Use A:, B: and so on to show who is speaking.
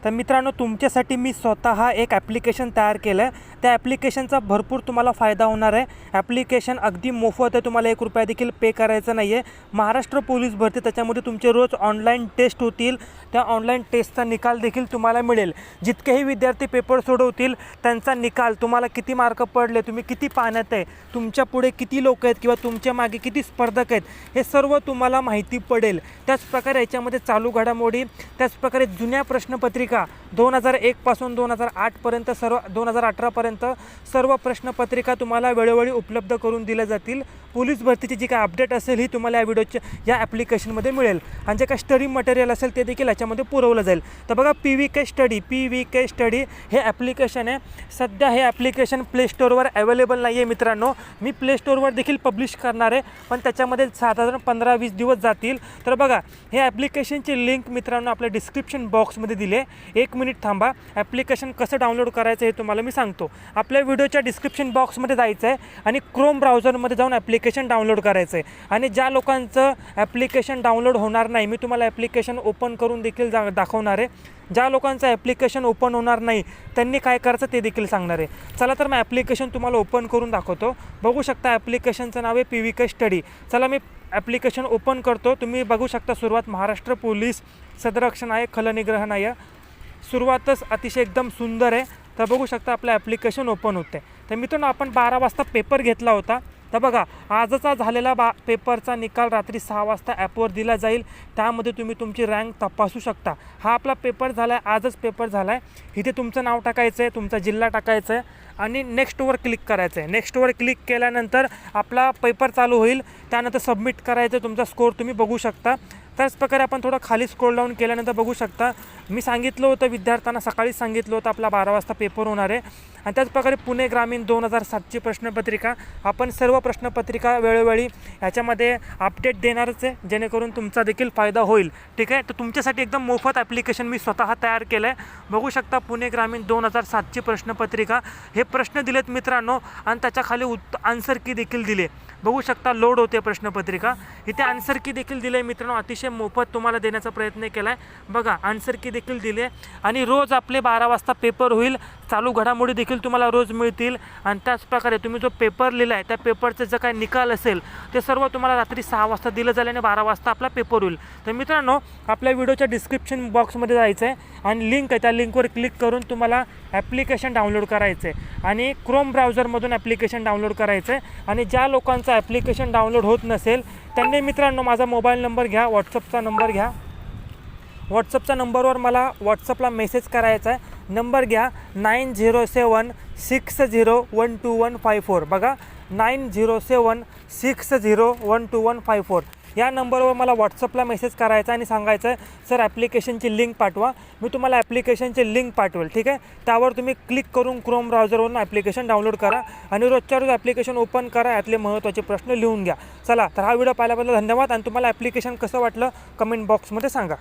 A: तर मित्रांनो, तुमच्यासाठी मी स्वतः एक ॲप्लिकेशन तयार केलं आहे. त्या ॲप्लिकेशनचा भरपूर तुम्हाला फायदा होणार आहे. ॲप्लिकेशन अगदी मोफत आहे, तुम्हाला ₹1 देखील पे करायचा नाही आहे. महाराष्ट्र पोलीस भरती, त्याच्यामध्ये तुमचे रोज ऑनलाईन टेस्ट होतील. त्या ऑनलाईन टेस्टचा निकाल देखील तुम्हाला मिळेल. जितकेही विद्यार्थी पेपर सोडवतील त्यांचा निकाल, तुम्हाला किती मार्क पडले, तुम्ही किती पाण्यात आहे, तुमच्या पुढे किती लोक आहेत किंवा तुमच्या मागे किती स्पर्धक आहेत, हे सर्व तुम्हाला माहिती पडेल. त्याचप्रकारे याच्यामध्ये चालू घडामोडी, त्याचप्रकारे जुन्या प्रश्नपत्रिका 2001 पासून 2008पर्यंत, सर्व 2018पर्यंत सर्व प्रश्नपत्रिका तुम्हाला वेळोवेळी उपलब्ध करून दिल्या जातील. पोलीस भरतीची जी काय अपडेट असेल ही तुम्हाला या ॲप्लिकेशनमध्ये मिळेल. आणि जे काय स्टडी मटेरियल असेल ते देखील याच्यामध्ये पुरवलं जाईल. तर बघा, PVK स्टडी हे ॲप्लिकेशन आहे. सध्या हे ॲप्लिकेशन प्ले स्टोअरवर अवेलेबल नाही आहे मित्रांनो. मी प्ले स्टोअरवर देखील पब्लिश करणार आहे, पण त्याच्यामध्ये साधारण 15-20 दिवस जातील. तर बघा, हे ॲप्लिकेशनची लिंक मित्रांनो आपल्या डिस्क्रिप्शन बॉक्समध्ये दिली आहे. 1 मिनिट थांबा. ॲप्लिकेशन कसं डाउनलोड करायचं हे तुम्हाला मी सांगतो. आपल्या व्हिडिओच्या डिस्क्रिप्शन बॉक्समध्ये जायचं आहे आणि क्रोम ब्राउझरमध्ये जाऊन ॲप्लिकेशन डाउनलोड करायचं आहे. आणि ज्या लोकांचं ॲप्लिकेशन डाउनलोड होणार नाही, मी तुम्हाला ॲप्लिकेशन ओपन करून देखील दाखवणार आहे. ज्या लोकांचं ॲप्लिकेशन ओपन होणार नाही त्यांनी काय करायचं ते देखील सांगणार आहे. चला तर मी ॲप्लिकेशन तुम्हाला ओपन करून दाखवतो. बघू शकता ॲप्लिकेशनचं नाव आहे PVK स्टडी. चला मी ॲप्लिकेशन ओपन करतो. तुम्ही बघू शकता, सुरुवात महाराष्ट्र पोलीस सदरक्षण आहे, खलनिग्रहण आहे. सुरुवातच अतिशय एकदम सुंदर आहे. तर बघू शकता आपलं ॲप्लिकेशन ओपन होते. तर मित्रांनो, आपण 12 वाजता पेपर घेतला होता. तर बघा, आजचा झालेला पेपरचा निकाल रात्री 6 वाजता ॲपवर दिला जाईल. त्यामध्ये तुम्ही तुमची रँक तपासू शकता. हा आपला पेपर झाला आहे, आजच पेपर झाला आहे. इथे तुमचं नाव टाकायचं आहे, तुमचा जिल्हा टाकायचा आहे आणि नेक्स्टवर क्लिक करायचं आहे. नेक्स्टवर क्लिक केल्यानंतर आपला पेपर चालू होईल. त्यानंतर सबमिट करायचं, तुमचा स्कोर तुम्ही बघू शकता. त्याचप्रकारे आपण थोडं खाली स्क्रोल डाऊन केल्यानंतर बघू शकता, मी सांगितलं होतं विद्यार्थ्यांना, सकाळीच सांगितलं होतं आपला 12 वाजता पेपर होणार आहे. आणि त्याचप्रकारे पुणे ग्रामीण 2007ची प्रश्नपत्रिका, आपण सर्व प्रश्नपत्रिका वेळोवेळी याच्यामध्ये अपडेट देणारच आहे, जेणेकरून तुमचा देखील फायदा होईल. ठीक आहे. तर तुमच्यासाठी एकदम मोफत ॲप्लिकेशन मी स्वतः तयार केलं आहे. बघू शकता, पुणे ग्रामीण 2007ची प्रश्नपत्रिका, हे प्रश्न दिलेत मित्रांनो आणि त्याच्याखाली आन्सर की देखील दिले. बघू शकता, लोड होते प्रश्नपत्रिका. इथे आन्सर की देखील दिले मित्रांनो, अतिशय मोफत तुम्हाला देण्याचा प्रयत्न केला आहे. बघा, आन्सर की देखील दिले. आणि रोज आपले 12 वाजता पेपर होईल. चालू घडामोडी देखील तुम्हाला रोज मिळतील. आणि त्याचप्रकारे तुम्ही जो पेपर लिहिला आहे त्या पेपरचं जे काही निकाल असेल ते सर्व तुम्हाला रात्री 6 वाजता दिलं जाईल आणि 12 वाजता आपला पेपर होईल. तर मित्रांनो, आपल्या व्हिडिओच्या डिस्क्रिप्शन बॉक्समध्ये जायचं आहे आणि लिंक आहे, त्या लिंकवर क्लिक करून तुम्हाला ॲप्लिकेशन डाउनलोड करायचं आहे आणि क्रोम ब्राउझरमधून ॲप्लिकेशन डाउनलोड करायचं आहे. आणि ज्या लोकांचं ॲप्लिकेशन डाउनलोड होत नसेल त्यांनी मित्रांनो माझा मोबाईल नंबर घ्या, व्हॉट्सअपचा नंबर घ्या. व्हॉट्सअपच्या नंबरवर मला व्हॉट्सअपला मेसेज करायचा आहे. नंबर घ्या 9076012154. बघा, 9076012154. या नंबरवर मला व्हॉट्सअपला मेसेज करायचा आणि सांगायचं आहे, सर ॲप्लिकेशनची लिंक पाठवा. मी तुम्हाला ॲप्लिकेशनची लिंक पाठवेल. ठीक आहे. त्यावर तुम्ही क्लिक करून क्रोम ब्राउझरवरून ॲप्लिकेशन डाउनलोड करा आणि रोजच्या रोज ॲप्लिकेशन ओपन करा. यातले महत्त्वाचे प्रश्न लिहून घ्या. चला तर हा व्हिडिओ पाहिल्याबद्दल धन्यवाद. आणि तुम्हाला ॲप्लिकेशन कसं वाटलं कमेंट बॉक्समध्ये सांगा.